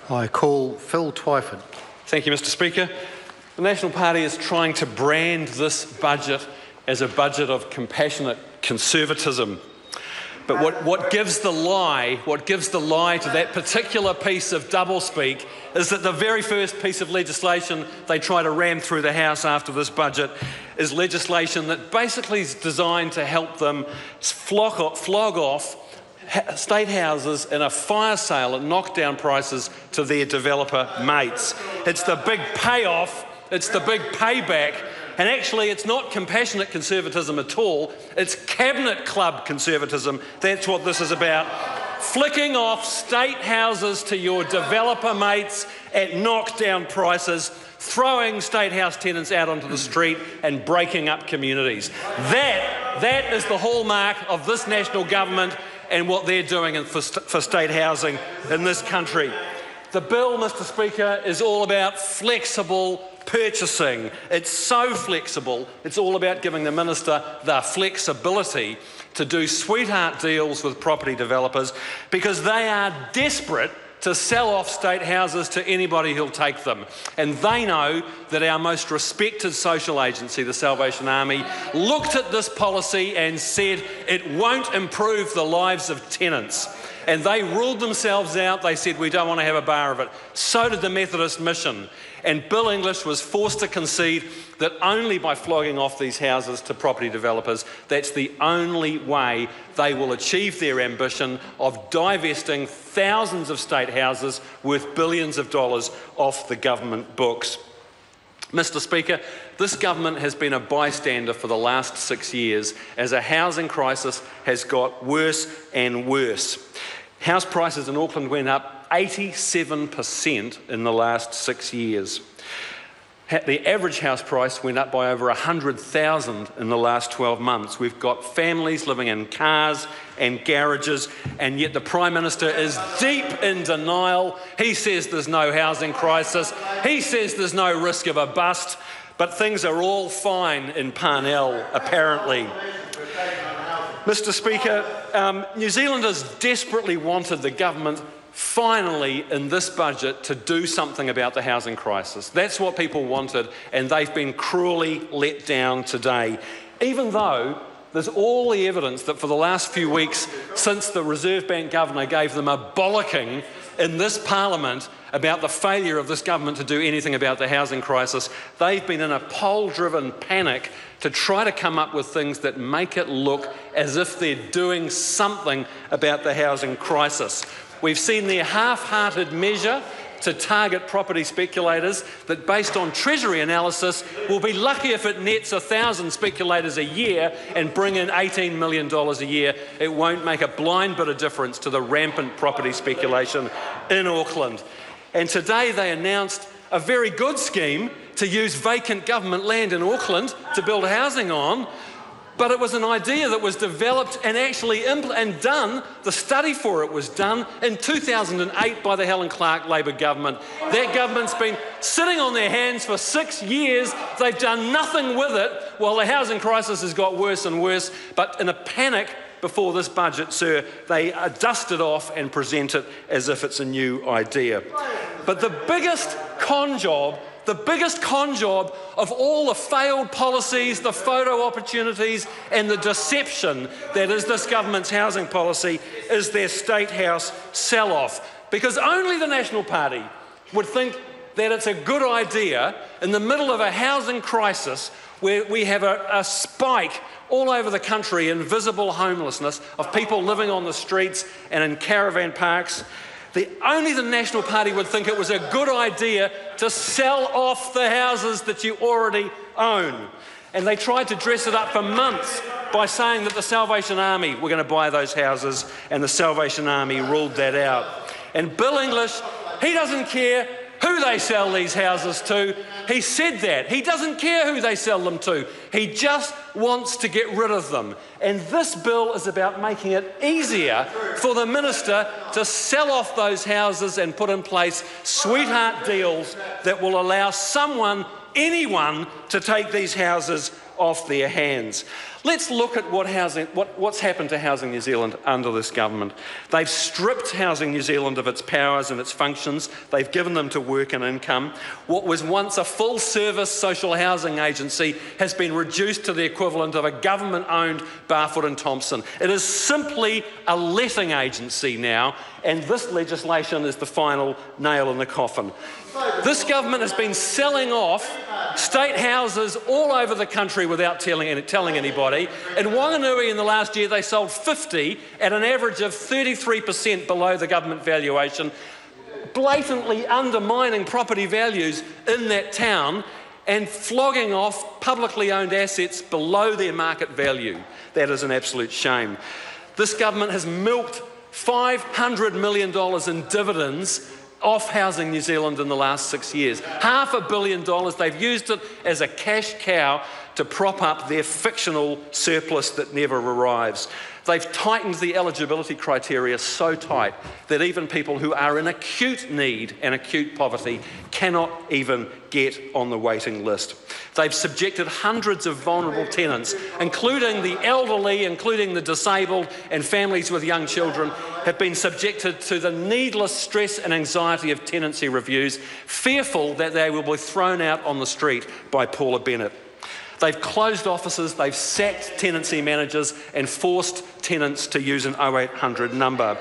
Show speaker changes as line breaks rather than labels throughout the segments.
I call Phil Twyford.
Thank you, Mr. Speaker. The National Party is trying to brand this budget as a budget of compassionate conservatism. But what gives the lie to that particular piece of doublespeak is that the very first piece of legislation they try to ram through the House after this budget is legislation that basically is designed to help them flog off state houses in a fire sale at knockdown prices to their developer mates. It's the big payoff, it's the big payback, and actually it's not compassionate conservatism at all, it's cabinet club conservatism. That's what this is about. Flicking off state houses to your developer mates at knockdown prices, throwing state house tenants out onto the street and breaking up communities. That is the hallmark of this national government and what they're doing for state housing in this country. The bill, Mr. Speaker, is all about flexible purchasing. It's so flexible, it's all about giving the Minister the flexibility to do sweetheart deals with property developers because they are desperate to sell off state houses to anybody who'll take them. And they know that our most respected social agency, the Salvation Army, looked at this policy and said it won't improve the lives of tenants. And they ruled themselves out. They said, we don't want to have a bar of it. So did the Methodist Mission. And Bill English was forced to concede that only by flogging off these houses to property developers, that's the only way they will achieve their ambition of divesting thousands of state houses worth billions of dollars off the government books. Mr. Speaker, this government has been a bystander for the last 6 years as a housing crisis has got worse and worse. House prices in Auckland went up 87% in the last 6 years. The average house price went up by over 100,000 in the last 12 months. We've got families living in cars and garages, and yet the Prime Minister is deep in denial. He says there's no housing crisis. He says there's no risk of a bust, but things are all fine in Parnell, apparently. Mr. Speaker, New Zealanders desperately wanted the government finally in this budget to do something about the housing crisis. That's what people wanted, and they've been cruelly let down today. Even though there's all the evidence that for the last few weeks, since the Reserve Bank Governor gave them a bollocking in this Parliament about the failure of this government to do anything about the housing crisis, they've been in a poll-driven panic to try to come up with things that make it look as if they're doing something about the housing crisis. We've seen their half-hearted measure to target property speculators that, based on Treasury analysis, will be lucky if it nets 1,000 speculators a year and bring in $18 million a year. It won't make a blind bit of difference to the rampant property speculation in Auckland. And today they announced a very good scheme to use vacant government land in Auckland to build housing on. But it was an idea that was developed and actually done. The study for it was done in 2008 by the Helen Clark Labor government. That government's been sitting on their hands for 6 years. They've done nothing with it while the housing crisis has got worse and worse. But in a panic before this budget, sir, they dust it off and present it as if it's a new idea. But the biggest con job of all the failed policies, the photo opportunities and the deception that is this government's housing policy is their state house sell-off. Because only the National Party would think that it's a good idea in the middle of a housing crisis where we have a spike all over the country in visible homelessness of people living on the streets and in caravan parks. Only the National Party would think it was a good idea to sell off the houses that you already own. And they tried to dress it up for months by saying that the Salvation Army were going to buy those houses, and the Salvation Army ruled that out. And Bill English, he doesn't care who they sell these houses to. He said that. He doesn't care who they sell them to. He just wants to get rid of them. And this bill is about making it easier for the minister to sell off those houses and put in place sweetheart deals that will allow anyone, to take these houses off their hands. Let's look at what's happened to Housing New Zealand under this government. They've stripped Housing New Zealand of its powers and its functions. They've given them to work and income. What was once a full-service social housing agency has been reduced to the equivalent of a government-owned Barfoot and Thompson. It is simply a letting agency now, and this legislation is the final nail in the coffin. This government has been selling off state houses all over the country without telling anybody. In Wanganui in the last year, they sold 50 at an average of 33% below the government valuation, blatantly undermining property values in that town and flogging off publicly owned assets below their market value. That is an absolute shame. This government has milked $500 million in dividends off Housing New Zealand in the last 6 years. $500 million. They've used it as a cash cow to prop up their fictional surplus that never arrives. They've tightened the eligibility criteria so tight that even people who are in acute need and acute poverty cannot even get on the waiting list. They've subjected hundreds of vulnerable tenants, including the elderly, including the disabled, and families with young children, have been subjected to the needless stress and anxiety of tenancy reviews, fearful that they will be thrown out on the street by Paula Bennett. They've closed offices, they've sacked tenancy managers and forced tenants to use an 0800 number.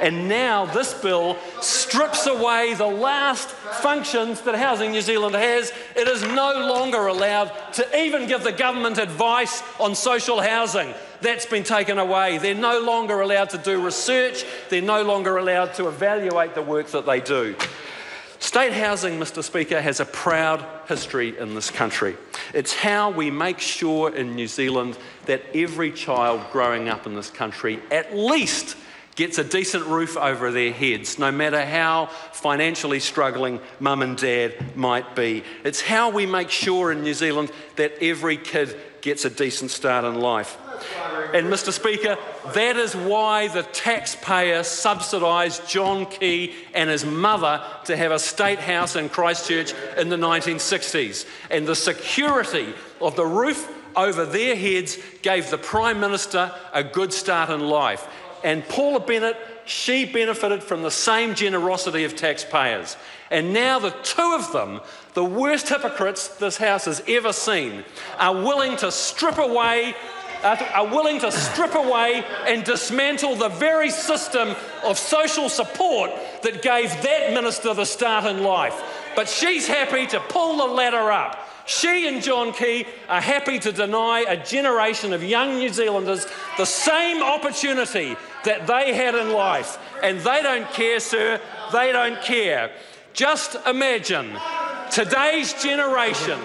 And now this bill strips away the last functions that Housing New Zealand has. It is no longer allowed to even give the government advice on social housing. That's been taken away. They're no longer allowed to do research. They're no longer allowed to evaluate the work that they do. State housing, Mr. Speaker, has a proud history in this country. It's how we make sure in New Zealand that every child growing up in this country at least gets a decent roof over their heads, no matter how financially struggling mum and dad might be. It's how we make sure in New Zealand that every kid gets a decent start in life. And Mr. Speaker, that is why the taxpayer subsidised John Key and his mother to have a state house in Christchurch in the 1960s. And the security of the roof over their heads gave the Prime Minister a good start in life. And Paula Bennett, she benefited from the same generosity of taxpayers. And now the two of them, the worst hypocrites this House has ever seen, are willing to strip away and dismantle the very system of social support that gave that minister the start in life. But she's happy to pull the ladder up. She and John Key are happy to deny a generation of young New Zealanders the same opportunity that they had in life. And they don't care, sir. They don't care. Just imagine today's generation,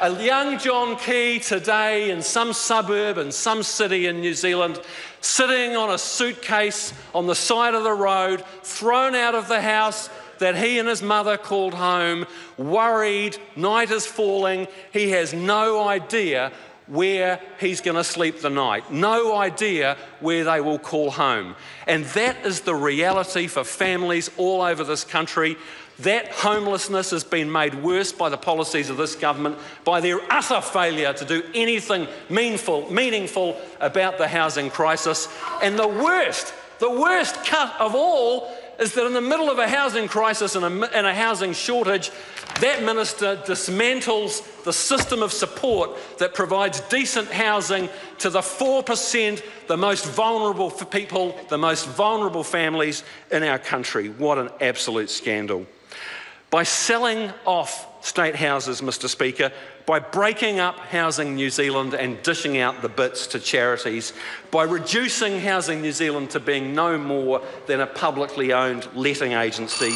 a young John Key today in some suburb, in some city in New Zealand, sitting on a suitcase on the side of the road, thrown out of the house that he and his mother called home, worried, night is falling, he has no idea where he's going to sleep the night, no idea where they will call home. And that is the reality for families all over this country. That homelessness has been made worse by the policies of this government, by their utter failure to do anything meaningful about the housing crisis. And the worst cut of all is that in the middle of a housing crisis and a housing shortage, that minister dismantles the system of support that provides decent housing to the 4%, the most vulnerable people, the most vulnerable families in our country. What an absolute scandal. By selling off state houses, Mr. Speaker, by breaking up Housing New Zealand and dishing out the bits to charities, by reducing Housing New Zealand to being no more than a publicly owned letting agency,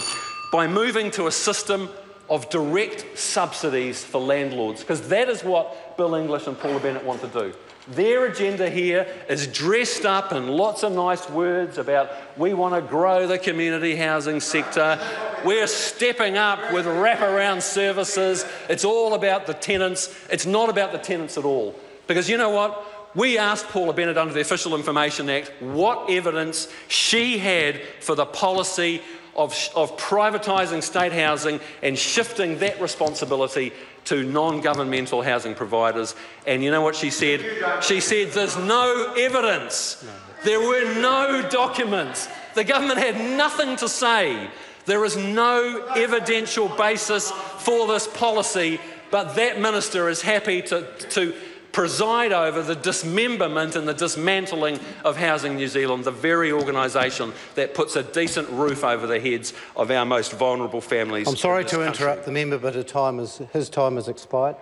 by moving to a system of direct subsidies for landlords, because that is what Bill English and Paula Bennett want to do. Their agenda here is dressed up in lots of nice words about we want to grow the community housing sector, we're stepping up with wraparound services, it's all about the tenants. It's not about the tenants at all. Because you know what? We asked Paula Bennett under the Official Information Act what evidence she had for the policy of privatising state housing and shifting that responsibility to non-governmental housing providers. And you know what she said? She said there's no evidence. There were no documents. The government had nothing to say. There is no evidential basis for this policy, but that minister is happy to preside over the dismemberment and the dismantling of Housing New Zealand, the very organisation that puts a decent roof over the heads of our most vulnerable families.
I'm sorry to interrupt the member, but his time has expired.